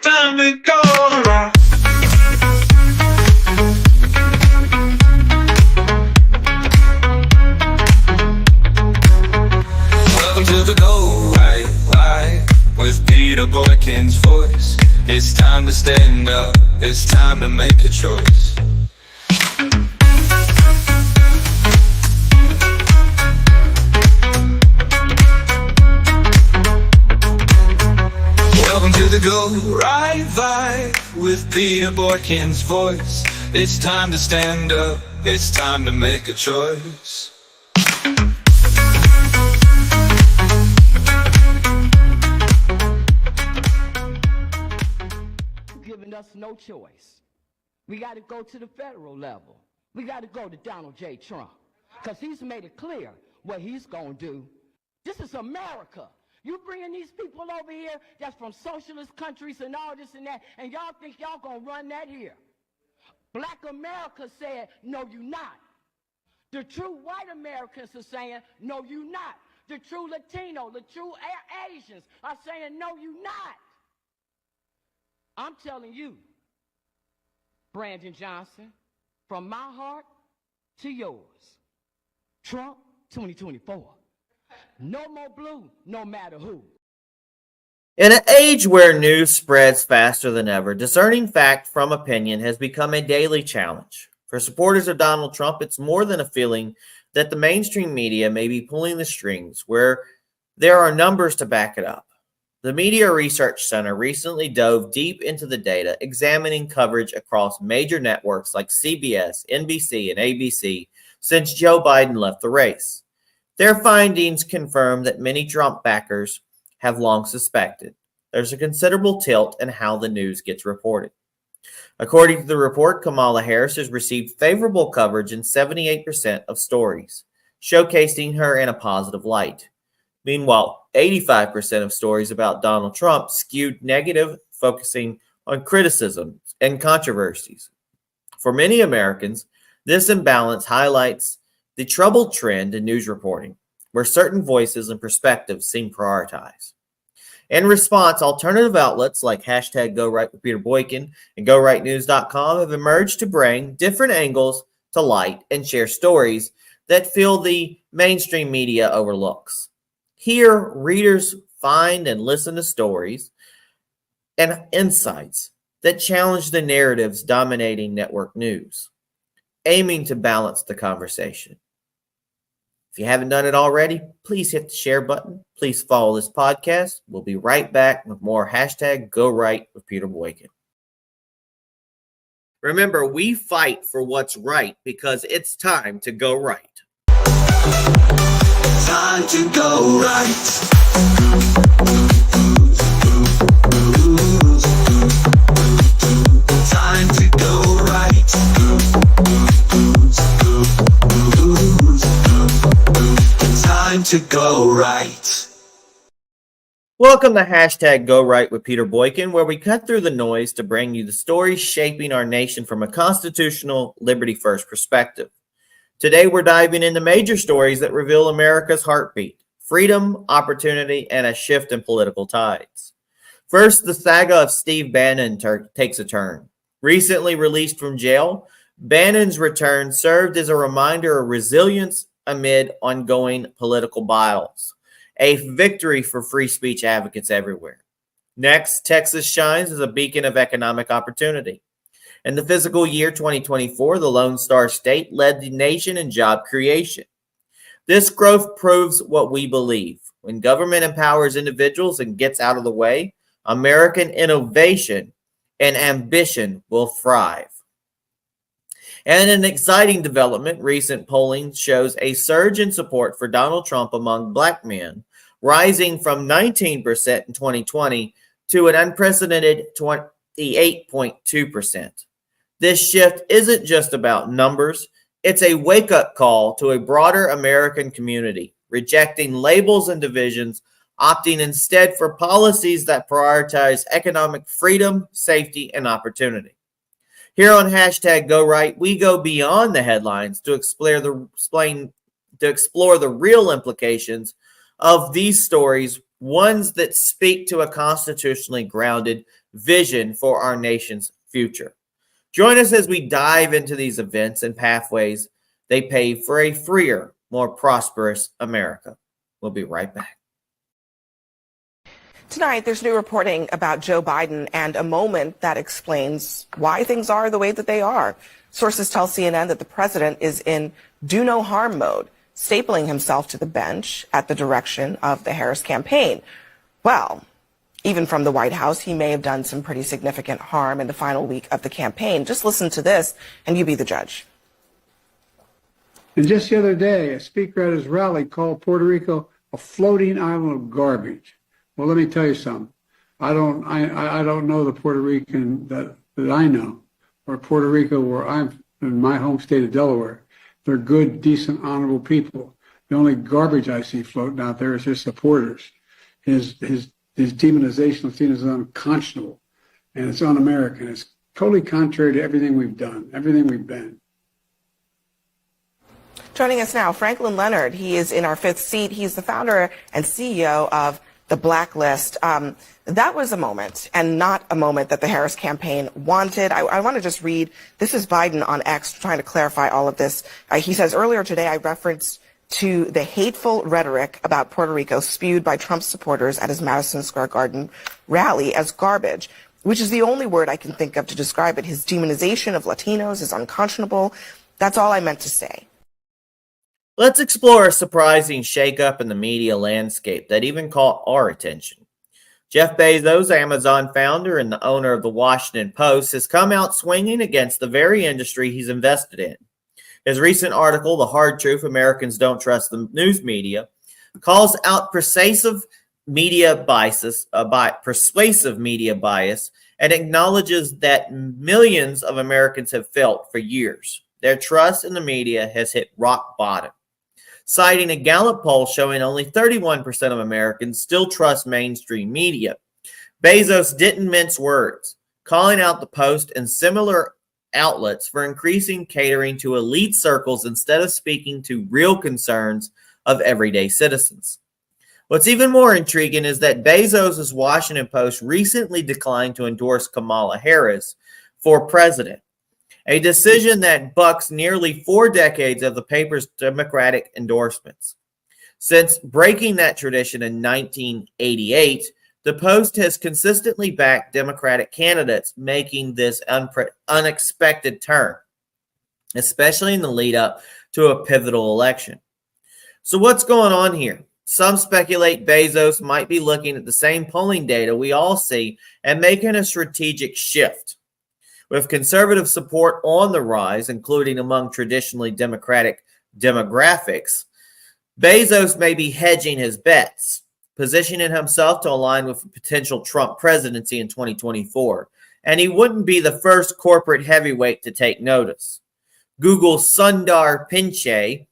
time to go right. Welcome to the Go Right Life with Peter Boykin's voice. It's time to stand up, it's time to make a choice. Welcome to the Go Right Vibe with Peter Boykin's voice. It's time to stand up, it's time to make a choice. Giving us no choice. We got to go to the federal level. We got to go to Donald J. Trump, because he's made it clear what he's going to do. This is America. You bringing these people over here that's from socialist countries and all this and that, and y'all think y'all gonna run that here. Black America said, no, you not. The true white Americans are saying, no, you not. The true Latino, the true Asians are saying, no, you not. I'm telling you, Brandon Johnson, from my heart to yours, Trump 2024. No more blue, no matter who. In an age where news spreads faster than ever, discerning fact from opinion has become a daily challenge. For supporters of Donald Trump, it's more than a feeling that the mainstream media may be pulling the strings where there are numbers to back it up. The Media Research Center recently dove deep into the data, examining coverage across major networks like CBS, NBC, and ABC since Joe Biden left the race. Their findings confirm that many Trump backers have long suspected. There's a considerable tilt in how the news gets reported. According to the report, Kamala Harris has received favorable coverage in 78% of stories, showcasing her in a positive light. Meanwhile, 85% of stories about Donald Trump skewed negative, focusing on criticism and controversies. For many Americans, this imbalance highlights the troubled trend in news reporting, where certain voices and perspectives seem prioritized. In response, alternative outlets like hashtag #GoRightWithPeterBoykin with Peter Boykin and GoRightNews.com have emerged to bring different angles to light and share stories that feel the mainstream media overlooks. Here, readers find and listen to stories and insights that challenge the narratives dominating network news, aiming to balance the conversation. If you haven't done it already, please hit the share button. Please follow this podcast. We'll be right back with more hashtag Go Right with Peter Boykin. Remember, we fight for what's right because it's time to go right. Time to go right. Time to go right. Time to go right. Welcome to hashtag Go Right with Peter Boykin, where we cut through the noise to bring you the stories shaping our nation from a constitutional, liberty-first perspective. Today, we're diving into major stories that reveal America's heartbeat, freedom, opportunity, and a shift in political tides. First, the saga of Steve Bannon takes a turn. Recently released from jail, Bannon's return served as a reminder of resilience amid ongoing political battles, a victory for free speech advocates everywhere. Next, Texas shines as a beacon of economic opportunity. In the fiscal year 2024, the Lone Star State led the nation in job creation. This growth proves what we believe. When government empowers individuals and gets out of the way, American innovation and ambition will thrive. And an exciting development, recent polling shows a surge in support for Donald Trump among Black men, rising from 19% in 2020 to an unprecedented 28.2%. This shift isn't just about numbers, it's a wake-up call to a broader American community, rejecting labels and divisions, opting instead for policies that prioritize economic freedom, safety, and opportunity. Here on hashtag Go Right, we go beyond the headlines to explore the real implications of these stories, ones that speak to a constitutionally grounded vision for our nation's future. Join us as we dive into these events and pathways they pave for a freer, more prosperous America. We'll be right back. Tonight, there's new reporting about Joe Biden and a moment that explains why things are the way that they are. Sources tell CNN that the president is in do no harm mode, stapling himself to the bench at the direction of the Harris campaign. Well, even from the White House, he may have done some pretty significant harm in the final week of the campaign. Just listen to this, and you be the judge. And just the other day, a speaker at his rally called Puerto Rico a floating island of garbage. Well, let me tell you something. I don't know the Puerto Rican that I know, or Puerto Rico where I'm in my home state of Delaware. They're good, decent, honorable people. The only garbage I see floating out there is his supporters. His demonization of Latinos is unconscionable, and it's un-American. It's totally contrary to everything we've done, everything we've been. Joining us now, Franklin Leonard. He is in our fifth seat. He's the founder and CEO of the Blacklist. That was a moment, and not a moment that the Harris campaign wanted. I want to just read, this is Biden on X trying to clarify all of this. He says, earlier today I referenced to the hateful rhetoric about Puerto Rico spewed by Trump supporters at his Madison Square Garden rally as garbage, which is the only word I can think of to describe it. His demonization of Latinos is unconscionable. That's all I meant to say. Let's explore a surprising shakeup in the media landscape that even caught our attention. Jeff Bezos, Amazon founder and the owner of the Washington Post, has come out swinging against the very industry he's invested in. His recent article, The Hard Truth Americans Don't Trust the News Media, calls out persuasive media bias and acknowledges that millions of Americans have felt for years. Their trust in the media has hit rock bottom, citing a Gallup poll showing only 31% of Americans still trust mainstream media. Bezos didn't mince words, calling out the Post and similar outlets for increasing catering to elite circles instead of speaking to real concerns of everyday citizens. What's even more intriguing is that Bezos' Washington Post recently declined to endorse Kamala Harris for president, a decision that bucks nearly 4 decades of the paper's Democratic endorsements. Since breaking that tradition in 1988, the Post has consistently backed Democratic candidates, making this unexpected turn, especially in the lead up to a pivotal election. So what's going on here? Some speculate Bezos might be looking at the same polling data we all see and making a strategic shift. With conservative support on the rise, including among traditionally Democratic demographics, Bezos may be hedging his bets, positioning himself to align with a potential Trump presidency in 2024. And he wouldn't be the first corporate heavyweight to take notice. Google's Sundar Pichai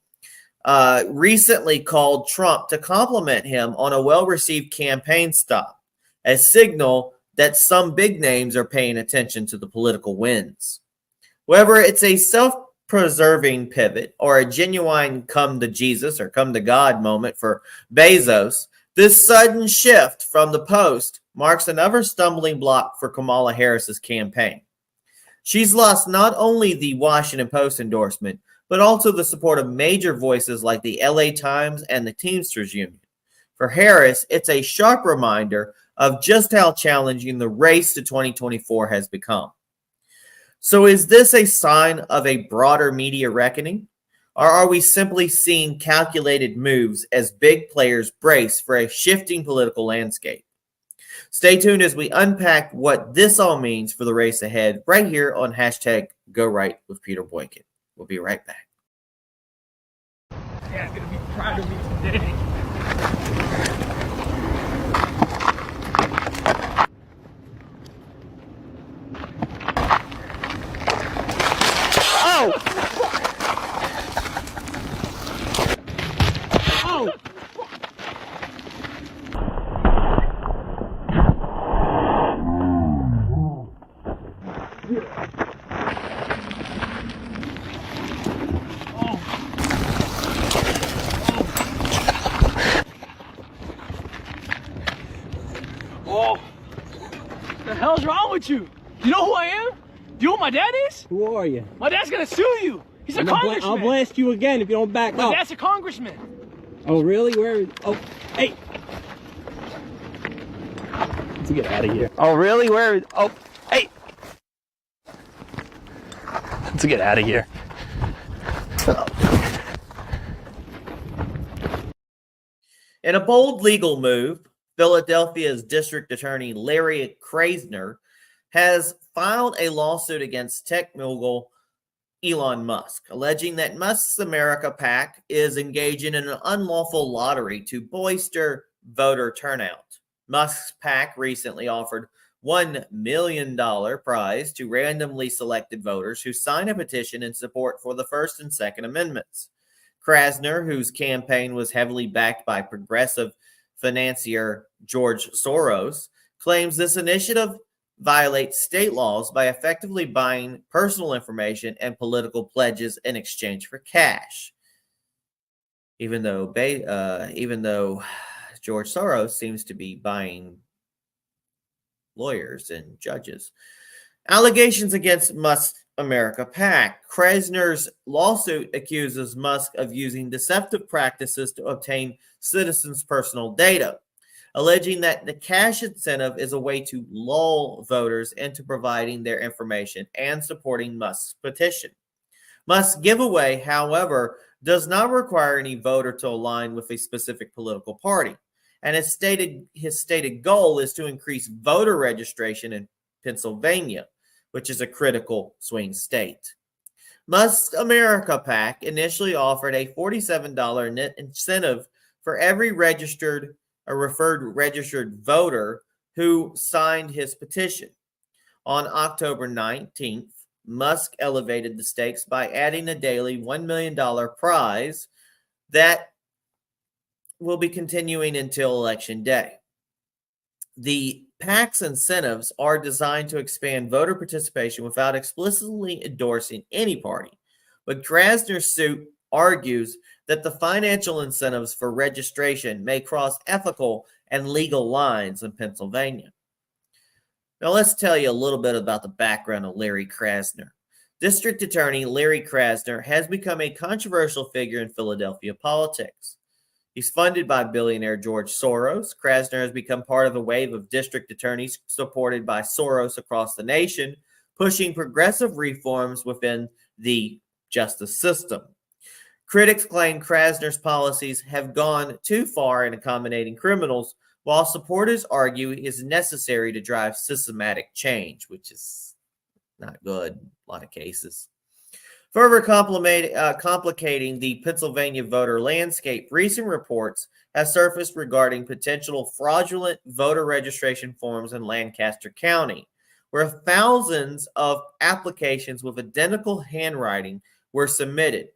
recently called Trump to compliment him on a well-received campaign stop, a signal that some big names are paying attention to the political winds. Whether it's a self-preserving pivot or a genuine come to Jesus or come to God moment for Bezos, this sudden shift from the Post marks another stumbling block for Kamala Harris's campaign. She's lost not only the Washington Post endorsement, but also the support of major voices like the LA Times and the Teamsters Union. For Harris, it's a sharp reminder of just how challenging the race to 2024 has become. So is this a sign of a broader media reckoning? Or are we simply seeing calculated moves as big players brace for a shifting political landscape? Stay tuned as we unpack what this all means for the race ahead right here on #GoRight with Peter Boykin. We'll be right back. Dad's gonna be proud of me today. Oh! Oh! with you? You know who I am? Do you know who my dad is? Who are you? My dad's gonna sue you. He's a congressman. I'll blast you again if you don't back My up. dad's a congressman. Oh, really? Where? Oh, hey. Let's get out of here. Oh, really? Where? Oh, hey. Let's get out of here. In a bold legal move, Philadelphia's District Attorney Larry Krasner has filed a lawsuit against tech mogul Elon Musk, alleging that Musk's America PAC is engaging in an unlawful lottery to bolster voter turnout. Musk's PAC recently offered $1 million prize to randomly selected voters who sign a petition in support for the First and Second Amendments. Krasner, whose campaign was heavily backed by progressive financier George Soros, claims this initiative violates state laws by effectively buying personal information and political pledges in exchange for cash. Even though George Soros seems to be buying lawyers and judges. Allegations against Musk's America PAC. Krasner's lawsuit accuses Musk of using deceptive practices to obtain citizens' personal data, alleging that the cash incentive is a way to lull voters into providing their information and supporting Musk's petition. Musk's giveaway, however, does not require any voter to align with a specific political party, and his stated goal is to increase voter registration in Pennsylvania, which is a critical swing state. Musk's America PAC initially offered a $47 net incentive for every referred registered voter who signed his petition. On October 19th, Musk elevated the stakes by adding a daily $1 million prize that will be continuing until Election Day. The PAC's incentives are designed to expand voter participation without explicitly endorsing any party, but Krasner's suit argues that the financial incentives for registration may cross ethical and legal lines in Pennsylvania. Now let's tell you a little bit about the background of Larry Krasner. District Attorney Larry Krasner has become a controversial figure in Philadelphia politics. He's funded by billionaire George Soros. Krasner has become part of a wave of district attorneys supported by Soros across the nation, pushing progressive reforms within the justice system. Critics claim Krasner's policies have gone too far in accommodating criminals, while supporters argue it is necessary to drive systematic change, which is not good in a lot of cases. Further complicating the Pennsylvania voter landscape, recent reports have surfaced regarding potential fraudulent voter registration forms in Lancaster County, where thousands of applications with identical handwriting were submitted.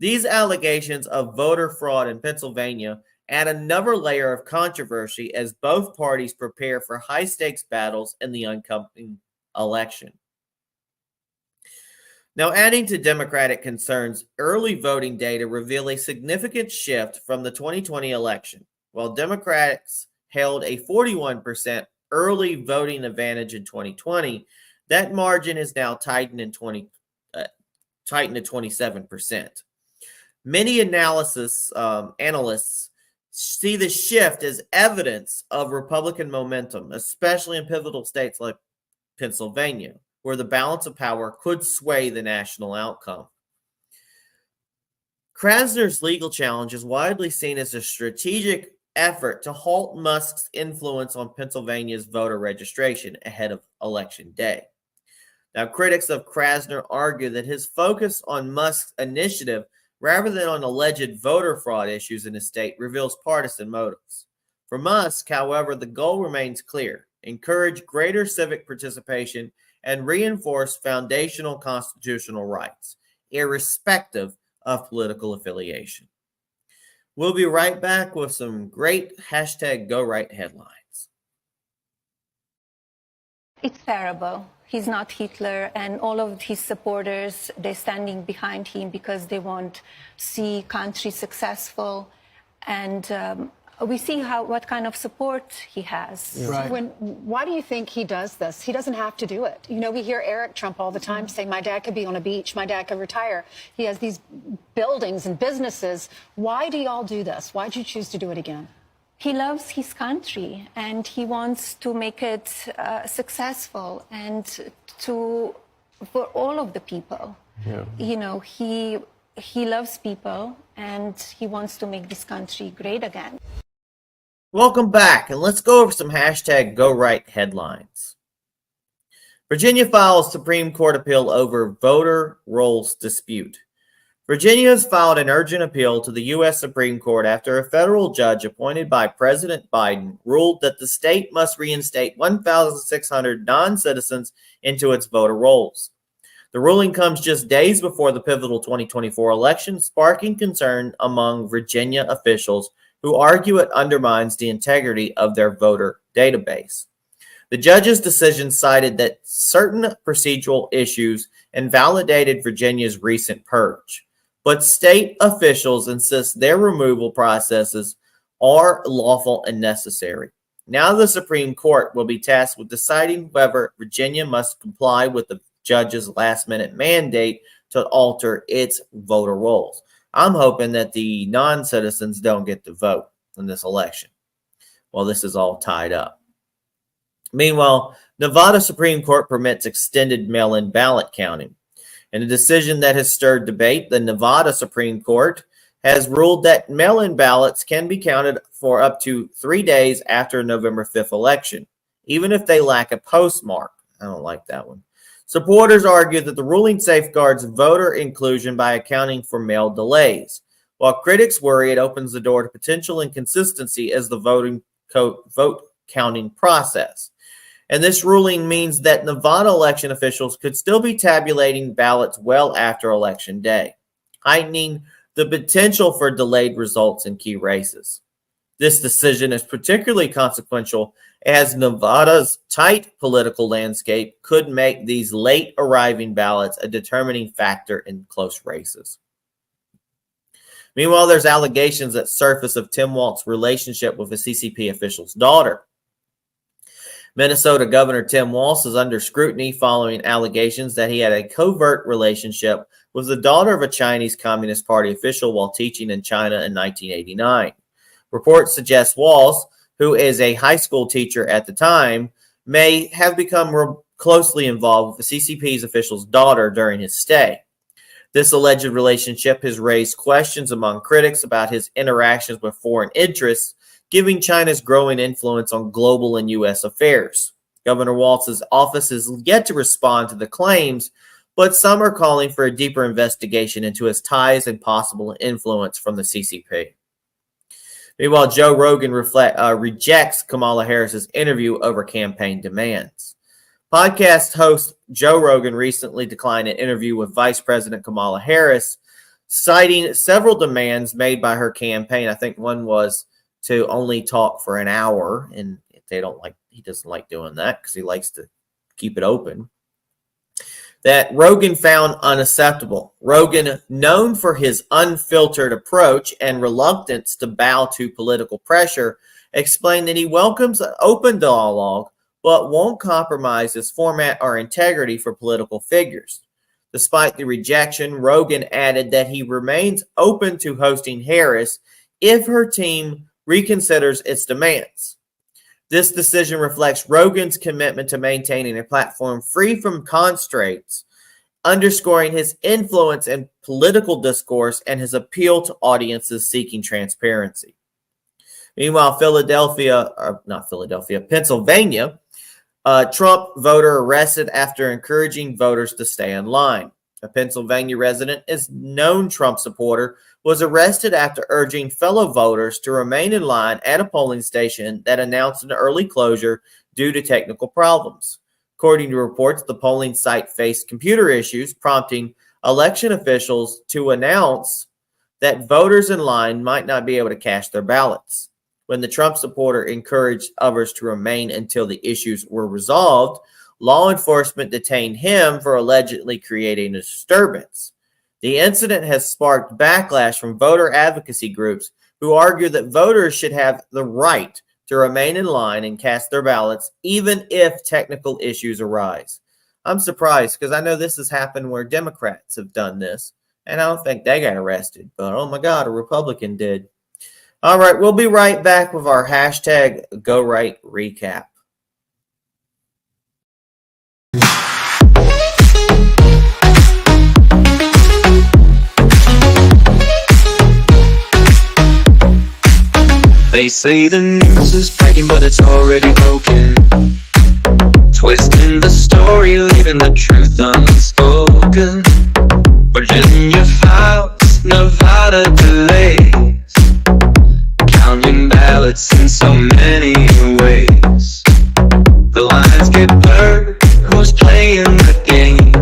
These allegations of voter fraud in Pennsylvania add another layer of controversy as both parties prepare for high-stakes battles in the upcoming election. Now, adding to Democratic concerns, early voting data reveal a significant shift from the 2020 election. While Democrats held a 41% early voting advantage in 2020, that margin is now tightened to 27%. Many analysts see the shift as evidence of Republican momentum, especially in pivotal states like Pennsylvania, where the balance of power could sway the national outcome. Krasner's legal challenge is widely seen as a strategic effort to halt Musk's influence on Pennsylvania's voter registration ahead of Election Day. Now, critics of Krasner argue that his focus on Musk's initiative rather than on alleged voter fraud issues in his state reveals partisan motives. For Musk, however, the goal remains clear: encourage greater civic participation and reinforce foundational constitutional rights, irrespective of political affiliation. We'll be right back with some great #GoRight headlines. It's terrible. He's not Hitler, and all of his supporters, they're standing behind him because they want to see country successful. And we see what kind of support he has. Right. Why do you think he does this? He doesn't have to do it. You know, we hear Eric Trump all the time say, my dad could be on a beach, my dad could retire. He has these buildings and businesses. Why do y'all do this? Why'd you choose to do it again? He loves his country and he wants to make it successful and for all of the people. Yeah. You know, he loves people and he wants to make this country great again. Welcome back, and let's go over some hashtag #GoRight headlines. Virginia files Supreme Court appeal over voter rolls dispute. Virginia has filed an urgent appeal to the U.S. Supreme Court after a federal judge appointed by President Biden ruled that the state must reinstate 1,600 non-citizens into its voter rolls. The ruling comes just days before the pivotal 2024 election, sparking concern among Virginia officials who argue it undermines the integrity of their voter database. The judge's decision cited that certain procedural issues invalidated Virginia's recent purge, but state officials insist their removal processes are lawful and necessary. Now the Supreme Court will be tasked with deciding whether Virginia must comply with the judge's last-minute mandate to alter its voter rolls. I'm hoping that the non-citizens don't get to vote in this election. Well, this is all tied up. Meanwhile, Nevada Supreme Court permits extended mail-in ballot counting. In a decision that has stirred debate, the Nevada Supreme Court has ruled that mail-in ballots can be counted for up to 3 days after a November 5th election, even if they lack a postmark. I don't like that one. Supporters argue that the ruling safeguards voter inclusion by accounting for mail delays, while critics worry it opens the door to potential inconsistency as the vote counting process. And this ruling means that Nevada election officials could still be tabulating ballots well after Election Day, heightening the potential for delayed results in key races. This decision is particularly consequential as Nevada's tight political landscape could make these late arriving ballots a determining factor in close races. Meanwhile, there's allegations that surface of Tim Walz's relationship with a CCP official's daughter. Minnesota Governor Tim Walz is under scrutiny following allegations that he had a covert relationship with the daughter of a Chinese Communist Party official while teaching in China in 1989. Reports suggest Walz, who is a high school teacher at the time, may have become closely involved with the CCP's official's daughter during his stay. This alleged relationship has raised questions among critics about his interactions with foreign interests, giving China's growing influence on global and U.S. affairs. Governor Walz's office has yet to respond to the claims, but some are calling for a deeper investigation into his ties and possible influence from the CCP. Meanwhile, Joe Rogan rejects Kamala Harris's interview over campaign demands. Podcast host Joe Rogan recently declined an interview with Vice President Kamala Harris, citing several demands made by her campaign. I think one was to only talk for an hour, and he doesn't like doing that because he likes to keep it open. That Rogan found unacceptable. Rogan, known for his unfiltered approach and reluctance to bow to political pressure, explained that he welcomes an open dialogue, but won't compromise his format or integrity for political figures. Despite the rejection, Rogan added that he remains open to hosting Harris if her team reconsiders its demands. This decision reflects Rogan's commitment to maintaining a platform free from constraints, underscoring his influence in political discourse and his appeal to audiences seeking transparency. Meanwhile, Pennsylvania, Trump voter arrested after encouraging voters to stay in line. A Pennsylvania resident, is known Trump supporter, was arrested after urging fellow voters to remain in line at a polling station that announced an early closure due to technical problems. According to reports, the polling site faced computer issues, prompting election officials to announce that voters in line might not be able to cast their ballots. When the Trump supporter encouraged others to remain until the issues were resolved, law enforcement detained him for allegedly creating a disturbance. The incident has sparked backlash from voter advocacy groups who argue that voters should have the right to remain in line and cast their ballots even if technical issues arise. I'm surprised because I know this has happened where Democrats have done this, and I don't think they got arrested, but oh my God, a Republican did. All right, we'll be right back with our hashtag Go Right recap. They say the news is breaking, but it's already broken. Twisting the story, leaving the truth unspoken. Virginia files, Nevada delays. Counting ballots in so many ways. The lines get blurred, who's playing the game?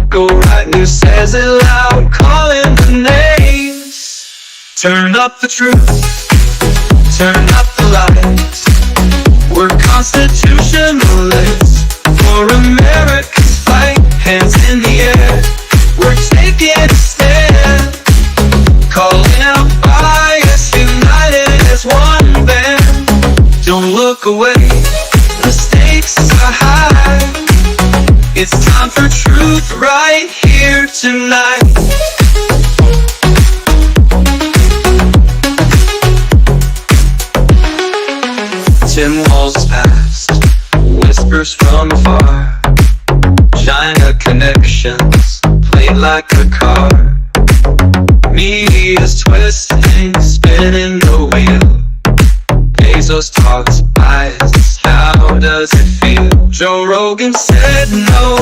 Go Right News says it loud, calling the names. Turn up the truth. Turn up the lights. We're constitutionalists for America's fight. Hands in the air, we're taking a stand. Calling out bias, united as one band. Don't look away, the stakes are high. It's time for truth right here tonight. Tin walls past, whispers from afar. China connections, played like a car. Media's twisting, spinning the wheel. Bezos talks bias, how does it feel? Joe Rogan said no,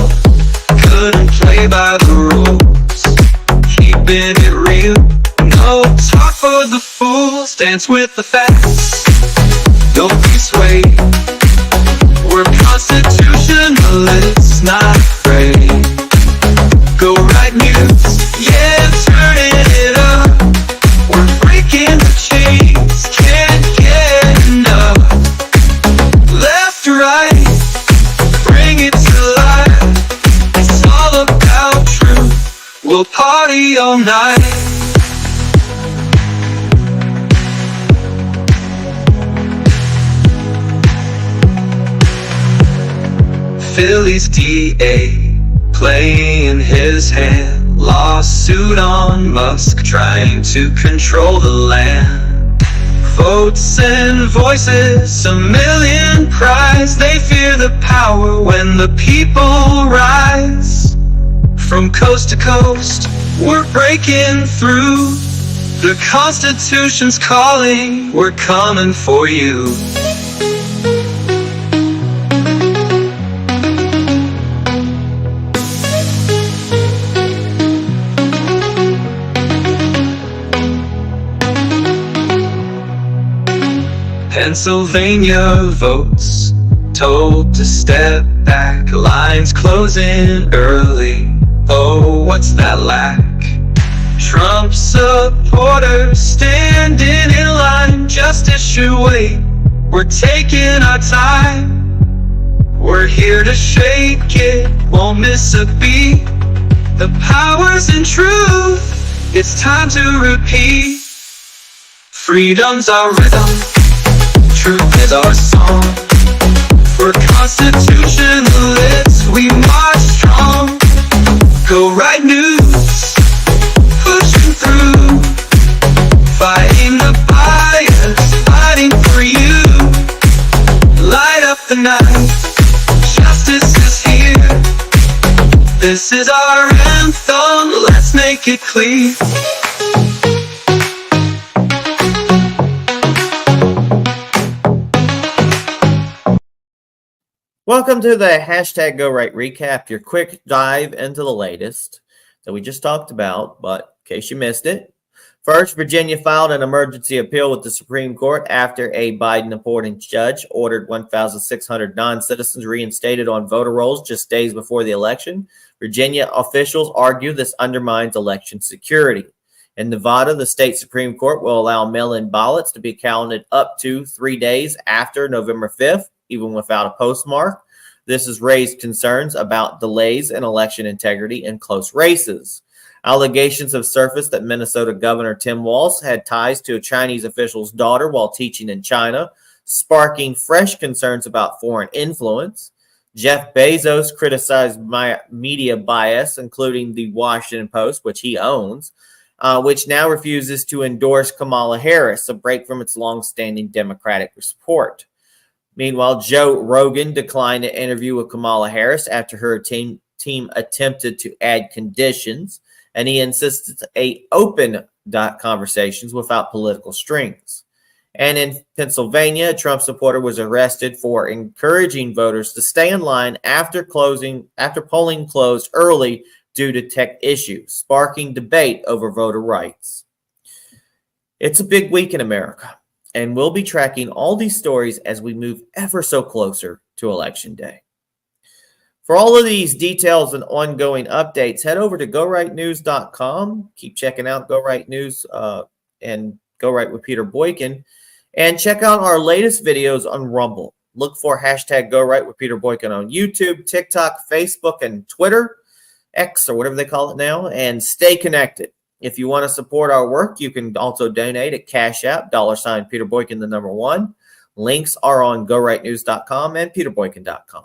couldn't play by the rules. Keeping it real, no talk for the fools. Dance with the facts. Don't be swayed. We're constitutionalists, not afraid. Go Right News, yeah, turning it up. We're breaking the chains, can't get enough. Left, right, bring it to life. It's all about truth. We'll party all night. Philly's DA playing his hand. Lawsuit on Musk trying to control the land. Votes and voices, a million cries. They fear the power when the people rise. From coast to coast, we're breaking through. The Constitution's calling, we're coming for you. Pennsylvania votes told to step back. Lines closing early. Oh, what's that lack? Trump supporters standing in line. Justice should wait. We're taking our time. We're here to shake it. Won't miss a beat. The power's in truth. It's time to repeat. Freedom's our rhythm. Truth is our song. For constitutionalists, we march strong. Go Right News, pushing through. Fighting the bias, fighting for you. Light up the night, justice is here. This is our anthem, let's make it clear. Welcome to the hashtag Go Right recap, your quick dive into the latest that we just talked about, but in case you missed it. First, Virginia filed an emergency appeal with the Supreme Court after a Biden-appointed judge ordered 1,600 non-citizens reinstated on voter rolls just days before the election. Virginia officials argue this undermines election security. In Nevada, the state Supreme Court will allow mail-in ballots to be counted up to 3 days after November 5th. Even without a postmark. This has raised concerns about delays in election integrity in close races. Allegations have surfaced that Minnesota Governor Tim Walz had ties to a Chinese official's daughter while teaching in China, sparking fresh concerns about foreign influence. Jeff Bezos criticized media bias, including the Washington Post, which he owns, which now refuses to endorse Kamala Harris, a break from its longstanding Democratic support. Meanwhile, Joe Rogan declined an interview with Kamala Harris after her team attempted to add conditions, and he insisted on open conversations without political strings. And in Pennsylvania, a Trump supporter was arrested for encouraging voters to stay in line after polling closed early due to tech issues, sparking debate over voter rights. It's a big week in America, and we'll be tracking all these stories as we move ever so closer to Election Day. For all of these details and ongoing updates, head over to GoRightNews.com. Keep checking out Go Right News and Go Right with Peter Boykin. And check out our latest videos on Rumble. Look for hashtag Go Right with Peter Boykin on YouTube, TikTok, Facebook, and Twitter, X or whatever they call it now, and stay connected. If you want to support our work, you can also donate at Cash App, $ Peter Boykin, the number 1. Links are on GoRightNews.com and PeterBoykin.com.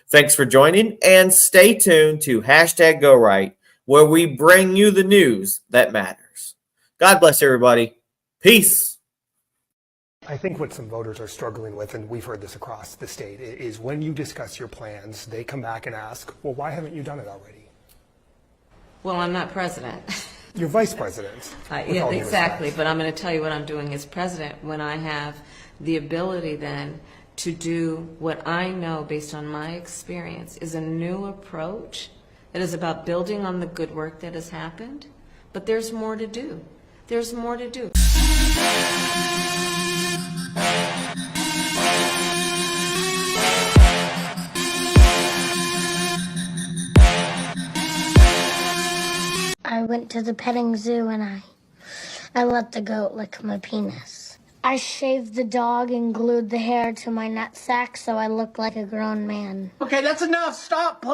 Thanks for joining, and stay tuned to hashtag Go Right, where we bring you the news that matters. God bless everybody. Peace. I think what some voters are struggling with, and we've heard this across the state, is when you discuss your plans, they come back and ask, well, why haven't you done it already? Well, I'm not president. You're vice president. Yeah, exactly. But I'm going to tell you what I'm doing as president when I have the ability then to do what I know based on my experience is a new approach that is about building on the good work that has happened. But there's more to do. There's more to do. I went to the petting zoo and I let the goat lick my penis. I shaved the dog and glued the hair to my nutsack so I looked like a grown man. Okay, that's enough. Stop.